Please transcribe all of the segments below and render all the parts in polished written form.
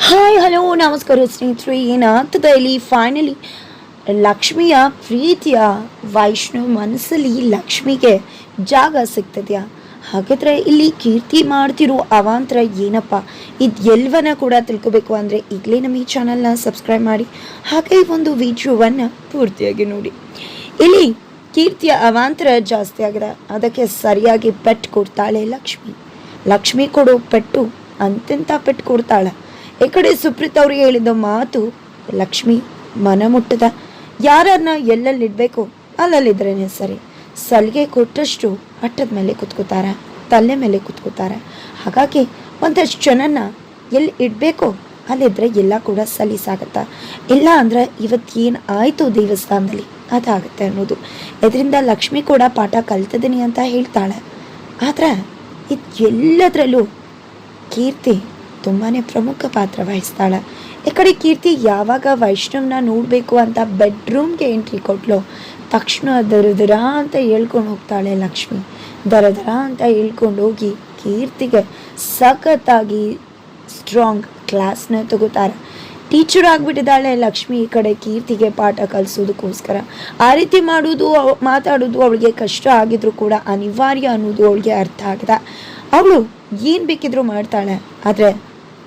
Hi hello ನಮಸ್ಕಾರ ಸ್ನೇಹಿತರೆ. ಏನಾಗ್ತದೆ ಇಲ್ಲಿ ಫೈನಲಿ ಲಕ್ಷ್ಮಿಯ ಪ್ರೀತಿಯ ವೈಷ್ಣವ್ ಮನಸ್ಸಲ್ಲಿ ಲಕ್ಷ್ಮಿಗೆ ಜಾಗ ಸಿಗ್ತದ್ಯಾ? ಹಾಗಾದರೆ ಇಲ್ಲಿ ಕೀರ್ತಿ ಮಾಡ್ತಿರೋ ಅವಾಂತರ ಏನಪ್ಪ, ಇದು ಎಲ್ಲವನ್ನ ಕೂಡ ತಿಳ್ಕೊಬೇಕು ಅಂದರೆ ಈಗಲೇ ನಮ್ಮ ಈ ಚಾನಲ್ನ ಸಬ್ಸ್ಕ್ರೈಬ್ ಮಾಡಿ, ಹಾಗೆ ಒಂದು ವಿಡಿಯೋವನ್ನು ಪೂರ್ತಿಯಾಗಿ ನೋಡಿ. ಇಲ್ಲಿ ಕೀರ್ತಿಯ ಅವಾಂತರ ಜಾಸ್ತಿ ಆಗಿದೆ. ಅದಕ್ಕೆ ಸರಿಯಾಗಿ ಪೆಟ್ಟು ಕೊಡ್ತಾಳೆ ಲಕ್ಷ್ಮಿ. ಲಕ್ಷ್ಮಿ ಕೊಡೋ ಪೆಟ್ಟು ಅಂತೆಂಥ ಪೆಟ್ಟು ಕೊಡ್ತಾಳೆ. ಈ ಕಡೆ ಸುಪ್ರೀತ್ ಅವ್ರಿಗೆ ಹೇಳಿದ ಮಾತು ಲಕ್ಷ್ಮಿ ಮನ ಮುಟ್ಟದ. ಯಾರನ್ನ ಎಲ್ಲೆಲ್ಲಿಡಬೇಕು ಅಲ್ಲಲ್ಲಿದ್ರೇ ಸರಿ. ಸಲಿಗೆ ಕೊಟ್ಟಷ್ಟು ಅಟ್ಟದ ಮೇಲೆ ಕುತ್ಕೋತಾರೆ, ತಲೆ ಮೇಲೆ ಕುತ್ಕೋತಾರೆ. ಹಾಗಾಗಿ ಒಂದಷ್ಟು ಜನನ್ನ ಎಲ್ಲಿ ಇಡಬೇಕು ಅಲ್ಲಿದ್ದರೆ ಎಲ್ಲ ಕೂಡ ಸಲೀಸಾಗತ್ತೆ. ಇಲ್ಲ ಅಂದರೆ ಇವತ್ತೇನು ಆಯಿತು ದೇವಸ್ಥಾನದಲ್ಲಿ ಅದಾಗುತ್ತೆ ಅನ್ನೋದು. ಇದರಿಂದ ಲಕ್ಷ್ಮಿ ಕೂಡ ಪಾಠ ಕಲ್ತಿದ್ದೀನಿ ಅಂತ ಹೇಳ್ತಾಳೆ. ಆದರೆ ಇದು ಎಲ್ಲದರಲ್ಲೂ ಕೀರ್ತಿ ತುಂಬಾ ಪ್ರಮುಖ ಪಾತ್ರ ವಹಿಸ್ತಾಳೆ. ಈ ಕಡೆ ಕೀರ್ತಿ ಯಾವಾಗ ವೈಷ್ಣವ್ನ ನೋಡಬೇಕು ಅಂತ ಬೆಡ್ರೂಮ್ಗೆ ಎಂಟ್ರಿ ಕೊಟ್ಲು, ತಕ್ಷಣ ದರ ಅಂತ ಹೇಳ್ಕೊಂಡು ಹೋಗ್ತಾಳೆ ಲಕ್ಷ್ಮಿ. ದರ ಅಂತ ಹೇಳ್ಕೊಂಡು ಹೋಗಿ ಕೀರ್ತಿಗೆ ಸಖತ್ತಾಗಿ ಸ್ಟ್ರಾಂಗ್ ಕ್ಲಾಸ್ನ ತಗೋತಾರೆ. ಟೀಚರ್ ಆಗಿಬಿಟ್ಟಿದ್ದಾಳೆ ಲಕ್ಷ್ಮಿ ಈ ಕಡೆ ಕೀರ್ತಿಗೆ ಪಾಠ ಕಲಿಸೋದಕ್ಕೋಸ್ಕರ. ಆ ರೀತಿ ಮಾಡೋದು ಮಾತಾಡೋದು ಅವಳಿಗೆ ಕಷ್ಟ ಆಗಿದ್ರು ಕೂಡ ಅನಿವಾರ್ಯ ಅನ್ನೋದು ಅವಳಿಗೆ ಅರ್ಥ ಆಗಿದೆ. ಅವಳು ಏನು ಬೇಕಿದ್ರೂ ಮಾಡ್ತಾಳೆ. ಆದರೆ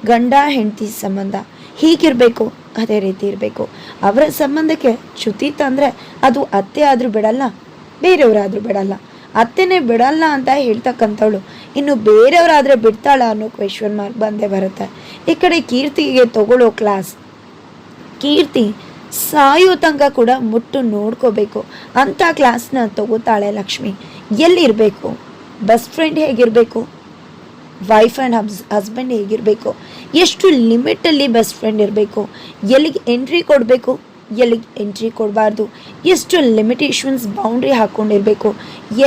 ಗಂಡ ಹೆಂಡತಿ ಸಂಬಂಧ ಹೀಗಿರಬೇಕು, ಅದೇ ರೀತಿ ಇರಬೇಕು. ಅವರ ಸಂಬಂಧಕ್ಕೆ ಚ್ಯುತಿ ತಂದರೆ ಅದು ಅತ್ತೆ ಆದರೂ ಬಿಡಲ್ಲ, ಬೇರೆಯವರಾದರೂ ಬಿಡಲ್ಲ. ಅತ್ತೆನೇ ಬಿಡಲ್ಲ ಅಂತ ಹೇಳ್ತಕ್ಕಂಥವಳು ಇನ್ನು ಬೇರೆಯವರಾದರೆ ಬಿಡ್ತಾಳ ಅನ್ನೋ ಕ್ವೆಶ್ಚನ್ ಮಾರ್ಕ್ ಬಂದೇ ಬರುತ್ತೆ. ಈ ಕಡೆ ಕೀರ್ತಿಗೆ ತಗೊಳ್ಳೋ ಕ್ಲಾಸ್, ಕೀರ್ತಿ ಸಾಯೋ ತನಕ ಕೂಡ ಮುಟ್ಟು ನೋಡ್ಕೋಬೇಕು ಅಂಥ ಕ್ಲಾಸ್ನ ತಗೋತಾಳೆ ಲಕ್ಷ್ಮಿ. ಎಲ್ಲಿರಬೇಕು, ಬೆಸ್ಟ್ ಫ್ರೆಂಡ್ ಹೇಗಿರಬೇಕು, ವೈಫ್ ಆ್ಯಂಡ್ ಹಸ್ಬೆಂಡ್ ಹೇಗಿರಬೇಕು, ಎಷ್ಟು ಲಿಮಿಟಲ್ಲಿ ಬೆಸ್ಟ್ ಫ್ರೆಂಡ್ ಇರಬೇಕು, ಎಲ್ಲಿಗೆ ಎಂಟ್ರಿ ಕೊಡಬೇಕು, ಎಲ್ಲಿಗೆ ಎಂಟ್ರಿ ಕೊಡಬಾರ್ದು, ಎಷ್ಟು ಲಿಮಿಟೇಷನ್ಸ್ ಬೌಂಡ್ರಿ ಹಾಕ್ಕೊಂಡಿರಬೇಕು,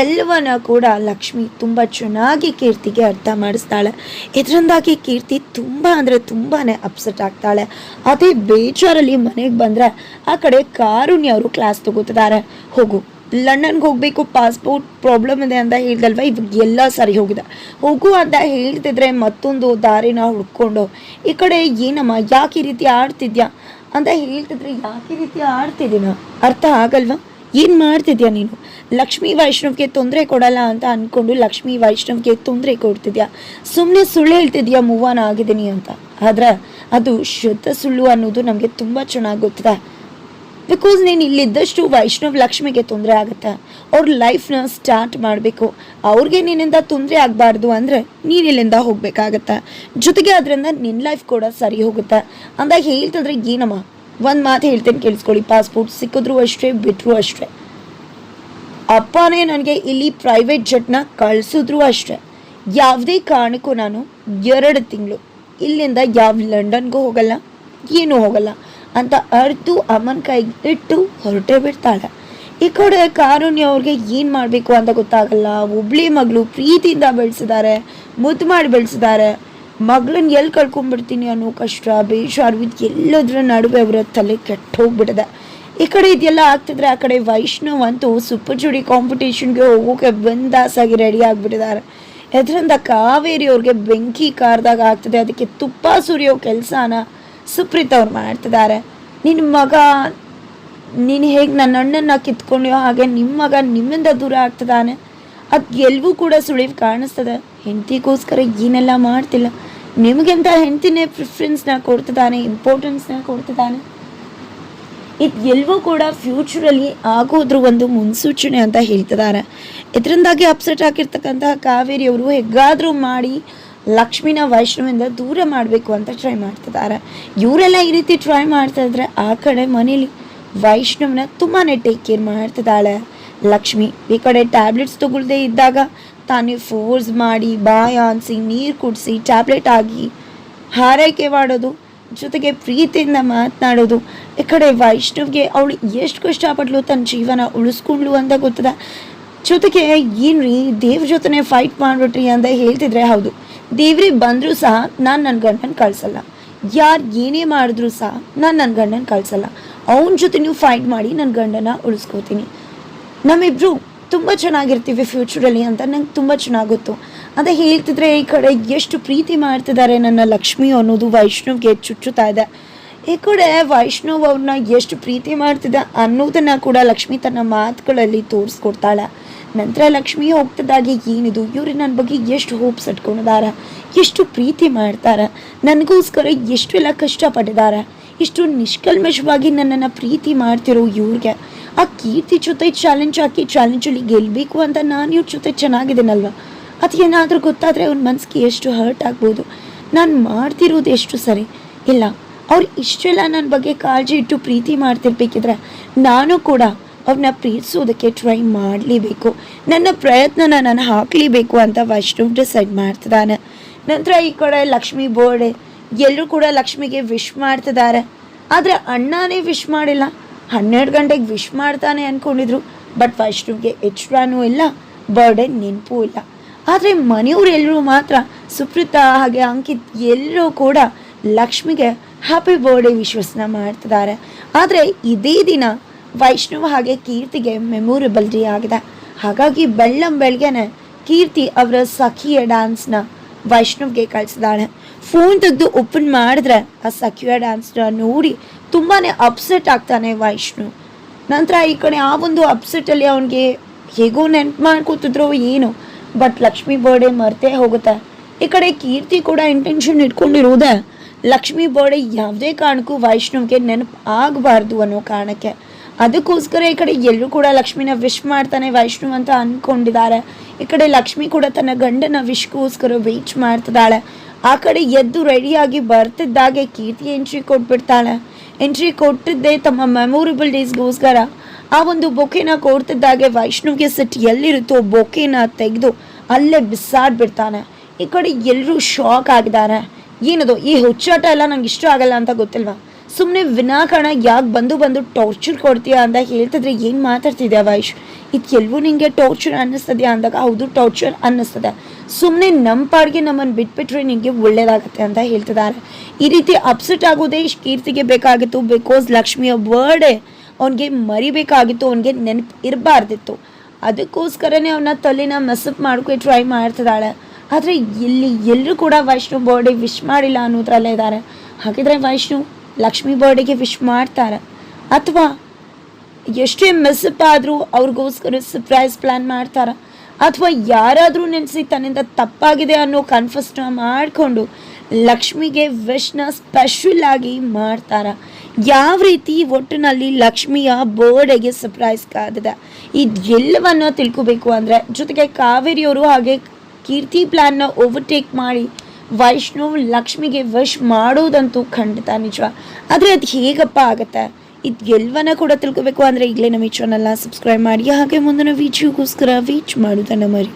ಎಲ್ಲವನ್ನ ಕೂಡ ಲಕ್ಷ್ಮಿ ತುಂಬ ಚೆನ್ನಾಗಿ ಕೀರ್ತಿಗೆ ಅರ್ಥ ಮಾಡಿಸ್ತಾಳೆ. ಇದರಿಂದಾಗಿ ಕೀರ್ತಿ ತುಂಬ ಅಂದರೆ ತುಂಬಾ ಅಪ್ಸೆಟ್ ಆಗ್ತಾಳೆ. ಅದೇ ಬೇಜಾರಲ್ಲಿ ಮನೆಗೆ ಬಂದರೆ ಆ ಕಡೆ ಕಾರುಣ್ಯ ಅವರು ಕ್ಲಾಸ್ ತಗೋತಿದ್ದಾರೆ. ಹೋಗು, ಲಂಡನ್ಗೆ ಹೋಗಬೇಕು, ಪಾಸ್ಪೋರ್ಟ್ ಪ್ರಾಬ್ಲಮ್ ಇದೆ ಅಂತ ಹೇಳ್ದಲ್ವ, ಇವಾಗ ಎಲ್ಲ ಸರಿ ಹೋಗಿದೆ, ಹೋಗು ಅಂತ ಹೇಳ್ತಿದ್ರೆ ಮತ್ತೊಂದು ದಾರಿನ ಹುಡ್ಕೊಂಡು ಈ ಕಡೆ ಏನಮ್ಮ ಯಾಕೆ ಈ ರೀತಿ ಆಡ್ತಿದ್ಯಾ ಅಂತ ಹೇಳ್ತಿದ್ರೆ ಯಾಕೆ ಈ ರೀತಿ ಆಡ್ತಿದ್ದೀನ ಅರ್ಥ ಆಗಲ್ವಾ? ಏನು ಮಾಡ್ತಿದ್ಯಾ ನೀನು? ಲಕ್ಷ್ಮೀ ವೈಷ್ಣವ್ಗೆ ತೊಂದರೆ ಕೊಡಲ್ಲ ಅಂತ ಅಂದ್ಕೊಂಡು ಲಕ್ಷ್ಮೀ ವೈಷ್ಣವ್ಗೆ ತೊಂದರೆ ಕೊಡ್ತಿದ್ಯಾ. ಸುಮ್ಮನೆ ಸುಳ್ಳು ಹೇಳ್ತಿದ್ಯಾ ಮೂವ್ ಆನ್ ಆಗಿದ್ದೀನಿ ಅಂತ. ಆದರೆ ಅದು ಶುದ್ಧ ಸುಳ್ಳು ಅನ್ನೋದು ನಮಗೆ ತುಂಬ ಚೆನ್ನಾಗಿ ಗೊತ್ತಿದೆ. ಬಿಕಾಸ್ ನೀನು ಇಲ್ಲಿದ್ದಷ್ಟು ವೈಷ್ಣವ್ ಲಕ್ಷ್ಮಿಗೆ ತೊಂದರೆ ಆಗುತ್ತೆ. ಅವ್ರ ಲೈಫ್ನ ಸ್ಟಾರ್ಟ್ ಮಾಡಬೇಕು. ಅವ್ರಿಗೆ ನಿನ್ನಿಂದ ತೊಂದರೆ ಆಗಬಾರ್ದು ಅಂದರೆ ನೀನು ಇಲ್ಲಿಂದ ಹೋಗಬೇಕಾಗತ್ತೆ. ಜೊತೆಗೆ ಅದರಿಂದ ನಿನ್ನ ಲೈಫ್ ಕೂಡ ಸರಿ ಹೋಗುತ್ತೆ ಅಂದಾಗ ಹೇಳ್ತಿದ್ರೆ ಏನಮ್ಮ, ಒಂದು ಮಾತು ಹೇಳ್ತೇನೆ ಕೇಳಿಸ್ಕೊಳ್ಳಿ. ಪಾಸ್ಪೋರ್ಟ್ ಸಿಕ್ಕಿದ್ರು ಅಷ್ಟೇ, ಬಿಟ್ಟರು ಅಷ್ಟೇ. ಅಪ್ಪನೇ ನನಗೆ ಇಲ್ಲಿ ಪ್ರೈವೇಟ್ ಜೆಟ್ನ ಕಳಿಸಿದ್ರು ಅಷ್ಟೇ. ಯಾವುದೇ ಕಾರಣಕ್ಕೂ ನಾನು 2 ತಿಂಗಳು ಇಲ್ಲಿಂದ ಯಾವ ಲಂಡನ್ಗೂ ಹೋಗಲ್ಲ, ಏನೂ ಹೋಗಲ್ಲ ಅಂತ ಅರ್ತು ಅಮ್ಮನ ಕೈಗೆ ಇಟ್ಟು ಹೊರಟೇ ಬಿಡ್ತಾಳೆ. ಈ ಕಡೆ ಕಾರುಣ್ಯ ಅವ್ರಿಗೆ ಏನು ಮಾಡಬೇಕು ಅಂತ ಗೊತ್ತಾಗಲ್ಲ. ಒಬ್ಳಿ ಮಗಳು ಪ್ರೀತಿಯಿಂದ ಬೆಳೆಸಿದ್ದಾರೆ, ಮುದ್ದು ಮಾಡಿ ಬೆಳೆಸಿದ್ದಾರೆ. ಮಗಳನ್ನ ಎಲ್ಲಿ ಕಳ್ಕೊಂಡ್ಬಿಡ್ತೀನಿ ಅನ್ನೋ ಕಷ್ಟ, ಬೇಜಾರು, ಇದು ಎಲ್ಲದರ ನಡುವೆ ಅವರ ತಲೆ ಕೆಟ್ಟು ಹೋಗ್ಬಿಟ್ಟಿದೆ. ಈ ಕಡೆ ಇದೆಲ್ಲ ಆಗ್ತಿದ್ರೆ ಆ ಕಡೆ ವೈಷ್ಣವ್ ಅಂತೂ ಸೂಪರ್ ಜೋಡಿ ಕಾಂಪಿಟೇಷನ್ಗೆ ಹೋಗೋಕೆ ಬಂದಾಸಾಗಿ ರೆಡಿ ಆಗಿಬಿಟ್ಟಿದ್ದಾರೆ. ಇದರಿಂದ ಕಾವೇರಿ ಅವ್ರಿಗೆ ಬೆಂಕಿ ಕಾರ್ದಾಗ ಆಗ್ತದೆ. ಅದಕ್ಕೆ ತುಪ್ಪ ಸುರಿಯೋ ಕೆಲಸನ ಸುಪ್ರೀತ್ ಅವ್ರು ಮಾಡ್ತಿದ್ದಾರೆ. ನಿನ್ನ ಮಗ, ನೀನು ಹೇಗೆ ನನ್ನ ಅಣ್ಣನ ಕಿತ್ಕೊಂಡ್ಯೋ ಹಾಗೆ ನಿಮ್ಮ ಮಗ ನಿಮ್ಮಿಂದ ದೂರ ಆಗ್ತದಾನೆ. ಅದು ಎಲ್ಲವೂ ಕೂಡ ಸುಳಿವು ಕಾಣಿಸ್ತದೆ. ಹೆಂಡತಿಗೋಸ್ಕರ ಏನೆಲ್ಲ ಮಾಡ್ತಿಲ್ಲ, ನಿಮಗೆಂತ ಹೆಂಡತಿನೇ ಪ್ರಿಫರೆನ್ಸ್ನ ಕೊಡ್ತಿದ್ದಾನೆ, ಇಂಪಾರ್ಟೆನ್ಸ್ನ ಕೊಡ್ತಿದ್ದಾನೆ. ಇದು ಎಲ್ಲವೂ ಕೂಡ ಫ್ಯೂಚರಲ್ಲಿ ಆಗೋದ್ರ ಒಂದು ಮುನ್ಸೂಚನೆ ಅಂತ ಹೇಳ್ತಿದ್ದಾರೆ. ಇದರಿಂದಾಗಿ ಅಪ್ಸೆಟ್ ಆಗಿರ್ತಕ್ಕಂತಹ ಕಾವೇರಿಯವರು ಹೇಗಾದರೂ ಮಾಡಿ ಲಕ್ಷ್ಮಿನ ವೈಷ್ಣವಿಂದ ದೂರ ಮಾಡಬೇಕು ಅಂತ ಟ್ರೈ ಮಾಡ್ತಿದ್ದಾರೆ. ಇವರೆಲ್ಲ ಈ ರೀತಿ ಟ್ರೈ ಮಾಡ್ತಾ ಇದ್ರೆ ಆ ಕಡೆ ಮನೇಲಿ ವೈಷ್ಣವ್ನ ತುಂಬಾ ಟೇಕ್ ಕೇರ್ ಮಾಡ್ತಿದ್ದಾಳೆ ಲಕ್ಷ್ಮಿ. ಈ ಕಡೆ ಟ್ಯಾಬ್ಲೆಟ್ಸ್ ತಗೊಳ್ದೇ ಇದ್ದಾಗ ತಾನೇ ಫೋರ್ಸ್ ಮಾಡಿ ಬಾಯ ಅನಿಸಿ ನೀರು ಕುಡಿಸಿ ಟ್ಯಾಬ್ಲೆಟ್ ಆಗಿ ಹಾರೈಕೆ ಮಾಡೋದು, ಜೊತೆಗೆ ಪ್ರೀತಿಯಿಂದ ಮಾತನಾಡೋದು. ಈ ಕಡೆ ವೈಷ್ಣವ್ಗೆ ಅವಳು ಎಷ್ಟು ಕಷ್ಟಪಟ್ಲು ತನ್ನ ಜೀವನ ಉಳಿಸ್ಕೊಂಡ್ಲು ಅಂತ ಗೊತ್ತದ. ಜೊತೆಗೆ ಏನ್ರಿ ದೇವ್ರ ಜೊತೆ ಫೈಟ್ ಮಾಡಿಬಿಟ್ರಿ ಅಂತ ಹೇಳ್ತಿದ್ರೆ ಹೌದು, ದೇವ್ರಿಗೆ ಬಂದರೂ ಸಹ ನಾನು ನನ್ನ ಗಂಡನ ಕಳಿಸಲ್ಲ. ಯಾರು ಏನೇ ಮಾಡಿದ್ರು ಸಹ ನಾನು ನನ್ನ ಗಂಡನ ಕಳಿಸಲ್ಲ. ಅವನ ಜೊತೆ ನೀವು ಫೈಟ್ ಮಾಡಿ ನನ್ನ ಗಂಡನ ಉಳಿಸ್ಕೋತೀನಿ. ನಮ್ಮಿಬ್ರು ತುಂಬ ಚೆನ್ನಾಗಿರ್ತೀವಿ ಫ್ಯೂಚರಲ್ಲಿ ಅಂತ ನಂಗೆ ತುಂಬ ಚೆನ್ನಾಗಿ ಗೊತ್ತು. ಅದೇ ಹೇಳ್ತಿದ್ರೆ ಈ ಕಡೆ ಎಷ್ಟು ಪ್ರೀತಿ ಮಾಡ್ತಿದ್ದಾರೆ ನನ್ನ ಲಕ್ಷ್ಮಿ ಅನ್ನೋದು ವೈಷ್ಣವ್ಗೆ ಚುಚ್ಚುತ್ತಾ ಇದೆ. ಈ ಕಡೆ ವೈಷ್ಣವ್ ಅವ್ರನ್ನ ಎಷ್ಟು ಪ್ರೀತಿ ಮಾಡ್ತಿದ್ದ ಅನ್ನೋದನ್ನ ಕೂಡ ಲಕ್ಷ್ಮಿ ತನ್ನ ಮಾತುಗಳಲ್ಲಿ ತೋರಿಸ್ಕೊಡ್ತಾಳೆ. ನಂತರ ಲಕ್ಷ್ಮಿ ಹೋಗ್ತಿದ್ದಾಗೆ ಏನಿದು, ಇವ್ರು ನನ್ನ ಬಗ್ಗೆ ಎಷ್ಟು ಹೋಪ್ಸ್ ಇಟ್ಕೊಂಡಿದ್ದಾರೆ, ಎಷ್ಟು ಪ್ರೀತಿ ಮಾಡ್ತಾರೆ, ನನಗೋಸ್ಕರ ಎಷ್ಟೆಲ್ಲ ಕಷ್ಟಪಟ್ಟಿದ್ದಾರೆ, ಇಷ್ಟು ನಿಷ್ಕಲ್ಮಶವಾಗಿ ನನ್ನನ್ನು ಪ್ರೀತಿ ಮಾಡ್ತಿರೋ ಇವ್ರಿಗೆ ಆ ಕೀರ್ತಿ ಜೊತೆ ಚಾಲೆಂಜ್ ಹಾಕಿ ಚಾಲೆಂಜಲ್ಲಿ ಗೆಲ್ಲಬೇಕು ಅಂತ ನಾನು ಇವ್ರ ಜೊತೆ ಚೆನ್ನಾಗಿದ್ದೀನಲ್ವ, ಅದೇನಾದರೂ ಗೊತ್ತಾದರೆ ಅವ್ನ ಮನಸ್ಸಿಗೆ ಎಷ್ಟು ಹರ್ಟ್ ಆಗ್ಬೋದು, ನಾನು ಮಾಡ್ತಿರೋದು ಎಷ್ಟು ಸರಿ ಇಲ್ಲ, ಅವ್ರು ಇಷ್ಟೆಲ್ಲ ನನ್ನ ಬಗ್ಗೆ ಕಾಳಜಿ ಇಟ್ಟು ಪ್ರೀತಿ ಮಾಡ್ತಿರ್ಬೇಕಿದ್ರೆ ನಾನು ಕೂಡ ಅವ್ರನ್ನ ಪ್ರೀತಿಸೋದಕ್ಕೆ ಟ್ರೈ ಮಾಡಲೇಬೇಕು, ನನ್ನ ಪ್ರಯತ್ನನ ನಾನು ಹಾಕಲೇಬೇಕು ಅಂತ ವೈಷ್ಣವ್ ಡಿಸೈಡ್ ಮಾಡ್ತಿದ್ದಾನೆ. ನಂತರ ಈ ಕಡೆ ಲಕ್ಷ್ಮಿ ಬರ್ಡೇ, ಎಲ್ಲರೂ ಕೂಡ ಲಕ್ಷ್ಮಿಗೆ ವಿಶ್ ಮಾಡ್ತಿದ್ದಾರೆ. ಆದರೆ ಅಣ್ಣನೇ ವಿಶ್ ಮಾಡಿಲ್ಲ. 12 ಗಂಟೆಗೆ ವಿಶ್ ಮಾಡ್ತಾನೆ ಅಂದ್ಕೊಂಡಿದ್ರು. ಬಟ್ ವೈಷ್ಣವ್ಗೆ ಎಚ್ಚರನೂ ಇಲ್ಲ, ಬರ್ಡೇ ನೆನಪೂ ಇಲ್ಲ. ಆದರೆ ಮನೆಯವರೆಲ್ಲರೂ ಮಾತ್ರ ಸುಪ್ರೀತಾ ಹಾಗೆ ಅಂಕಿತ್ ಎಲ್ಲರೂ ಕೂಡ ಲಕ್ಷ್ಮಿಗೆ ಹ್ಯಾಪಿ ಬರ್ಡೇ ವಿಶ್ವಸ್ನ ಮಾಡ್ತಿದ್ದಾರೆ. ಆದರೆ ಇದೇ ದಿನ ವೈಷ್ಣವ್ ಹಾಗೆ ಕೀರ್ತಿಗೆ ಮೆಮೊರೇಬಲ್ ಡೇ ಆಗಿದೆ. ಹಾಗಾಗಿ ಬೆಳಗ್ಗೆನೆ ಕೀರ್ತಿ ಅವರ ಸಖಿಯ ಡ್ಯಾನ್ಸ್ನ ವೈಷ್ಣವ್ಗೆ ಕಳಿಸಿದಾಳೆ. ಫೋನ್ ತೆಗೆದು ಓಪನ್ ಮಾಡಿದ್ರೆ ಆ ಸಖಿಯ ಡ್ಯಾನ್ಸ್ನ ನೋಡಿ ತುಂಬಾ ಅಪ್ಸೆಟ್ ಆಗ್ತಾನೆ ವೈಷ್ಣವ್. ನಂತರ ಈ ಕಡೆ ಆ ಒಂದು ಅಪ್ಸೆಟಲ್ಲಿ ಅವನಿಗೆ ಹೇಗೋ ನೆನ್ಪು ಮಾಡ್ಕೋತಿದ್ರು ಏನು, ಬಟ್ ಲಕ್ಷ್ಮಿ ಬರ್ಡೇ ಮರ್ತೇ ಹೋಗುತ್ತೆ. ಈ ಕಡೆ ಕೀರ್ತಿ ಕೂಡ ಇಂಟೆನ್ಷನ್ ಇಟ್ಕೊಂಡಿರೋದೆ ಲಕ್ಷ್ಮಿ ಬರ್ಡೇ ಯಾವುದೇ ಕಾರಣಕ್ಕೂ ವೈಷ್ಣವ್ಗೆ ನೆನಪು ಆಗಬಾರ್ದು ಅನ್ನೋ ಕಾರಣಕ್ಕೆ. ಅದಕ್ಕೋಸ್ಕರ ಈ ಕಡೆ ಎಲ್ಲರೂ ಕೂಡ ಲಕ್ಷ್ಮಿನ ವಿಶ್ ಮಾಡ್ತಾನೆ ವೈಷ್ಣವ್ ಅಂತ ಅಂದ್ಕೊಂಡಿದ್ದಾರೆ. ಈ ಕಡೆ ಲಕ್ಷ್ಮಿ ಕೂಡ ತನ್ನ ಗಂಡನ ವಿಶ್ಗೋಸ್ಕರ ವೇಟ್ ಮಾಡ್ತಿದ್ದಾಳೆ. ಆ ಕಡೆ ಎದ್ದು ರೆಡಿಯಾಗಿ ಬರ್ತಿದ್ದಾಗೆ ಕೀರ್ತಿ ಎಂಟ್ರಿ ಕೊಟ್ಬಿಡ್ತಾಳೆ. ಎಂಟ್ರಿ ಕೊಟ್ಟಿದ್ದೆ ತಮ್ಮ ಮೆಮೊರೇಬಲ್ ಡೇಸ್ಗೋಸ್ಕರ ಆ ಒಂದು ಬೊಕೆನ ಕೊಡ್ತಿದ್ದಾಗೆ ವೈಷ್ಣವ್ಗೆ ಸಿಟ್ಟು ಎಲ್ಲಿರುತ್ತೋ ಬೊಕೆನ ತೆಗೆದು ಅಲ್ಲೇ ಬಿಸಾಡ್ಬಿಡ್ತಾನೆ. ಈ ಕಡೆ ಎಲ್ಲರೂ ಶಾಕ್ ಆಗಿದ್ದಾರೆ. ಏನದು ಈ ಹುಚ್ಚಾಟ ಎಲ್ಲ ನಂಗೆ ಇಷ್ಟ ಆಗಲ್ಲ ಅಂತ ಗೊತ್ತಿಲ್ವಾ, ಸುಮ್ಮನೆ ವಿನಾಕಾರಣ ಯಾಕೆ ಬಂದು ಟಾರ್ಚರ್ ಕೊಡ್ತೀಯಾ ಅಂತ ಹೇಳ್ತಿದ್ರೆ ಏನು ಮಾತಾಡ್ತಿದ್ಯಾ ವೈಶ್, ಇದು ಎಲ್ಲವೂ ನಿಂಗೆ ಟಾರ್ಚರ್ ಅನ್ನಿಸ್ತದೆಯಾ ಅಂದಾಗ ಹೌದು ಟಾರ್ಚರ್ ಅನ್ನಿಸ್ತದೆ, ಸುಮ್ಮನೆ ನಮ್ಮ ಪಾಡಿಗೆ ನಮ್ಮನ್ನು ಬಿಟ್ಬಿಟ್ರೆ ನಿನಗೆ ಒಳ್ಳೇದಾಗತ್ತೆ ಅಂತ ಹೇಳ್ತಿದ್ದಾರೆ. ಈ ರೀತಿ ಅಪ್ಸೆಟ್ ಆಗೋದೇ ಕೀರ್ತಿಗೆ ಬೇಕಾಗಿತ್ತು. ಬಿಕಾಸ್ ಲಕ್ಷ್ಮಿಯ ಬರ್ಡೇ ಅವನಿಗೆ ಮರಿಬೇಕಾಗಿತ್ತು, ಅವನಿಗೆ ನೆನಪು ಇರಬಾರ್ದಿತ್ತು. ಅದಕ್ಕೋಸ್ಕರನೇ ಅವನ ತಲೆನ ಮೆಸಪ್ ಮಾಡ್ಕೊ ಟ್ರೈ ಮಾಡ್ತಿದ್ದಾಳೆ. ಆದರೆ ಇಲ್ಲಿ ಎಲ್ಲರೂ ಕೂಡ ವೈಷ್ಣವ್ ಬರ್ಡೇ ವಿಶ್ ಮಾಡಿಲ್ಲ ಅನ್ನೋದ್ರಲ್ಲೇ ಇದ್ದಾರೆ. ಹಾಗಿದ್ರೆ ವೈಷ್ಣವ್ ಲಕ್ಷ್ಮಿ ಬರ್ಡೇಗೆ ವಿಶ್ ಮಾಡ್ತಾರೆ ಅಥವಾ ಎಷ್ಟೇ ಮೆಸಪ್ ಆದರೂ ಅವ್ರಿಗೋಸ್ಕರ ಸರ್ಪ್ರೈಸ್ ಪ್ಲ್ಯಾನ್ ಮಾಡ್ತಾರೆ, ಅಥವಾ ಯಾರಾದರೂ ನೆನೆಸಿ ತನ್ನಿಂದ ತಪ್ಪಾಗಿದೆ ಅನ್ನೋ ಕನ್ಫರ್ಸ್ನ ಮಾಡಿಕೊಂಡು ಲಕ್ಷ್ಮಿಗೆ ವಿಶ್ನ ಸ್ಪೆಷಲ್ ಆಗಿ ಮಾಡ್ತಾರೆ. ಯಾವ ರೀತಿ ಒಟ್ಟಿನಲ್ಲಿ ಲಕ್ಷ್ಮಿಯ ಬರ್ಡೇಗೆ ಸರ್ಪ್ರೈಸ್ ಕಾದಿದೆ ಇದೆಲ್ಲವನ್ನ ತಿಳ್ಕೋಬೇಕು ಅಂದರೆ ಜೊತೆಗೆ ಕಾವೇರಿಯವರು ಹಾಗೆ ಕೀರ್ತಿ ಪ್ಲ್ಯಾನ್ನ ಓವರ್ಟೇಕ್ ಮಾಡಿ ವೈಷ್ಣವ್ ಲಕ್ಷ್ಮಿಗೆ ವಿಶ್ ಮಾಡೋದಂತೂ ಖಂಡಿತ ನಿಜ. ಆದರೆ ಅದು ಹೇಗಪ್ಪ ಆಗುತ್ತೆ ಇದೆಲ್ಲವನ್ನ ಕೂಡ ತಿಳ್ಕೋಬೇಕು ಅಂದರೆ ಈಗಲೇ ನಮ್ಮ ಈ ಚಾನಲ್ನ ಸಬ್ಸ್ಕ್ರೈಬ್ ಮಾಡಿ ಹಾಗೆ ಮುಂದಿನ ವಿಡಿಯೋಗೋಸ್ಕರ ವೇಟ್ ಮಾಡೋದನ್ನು ಮರಿ.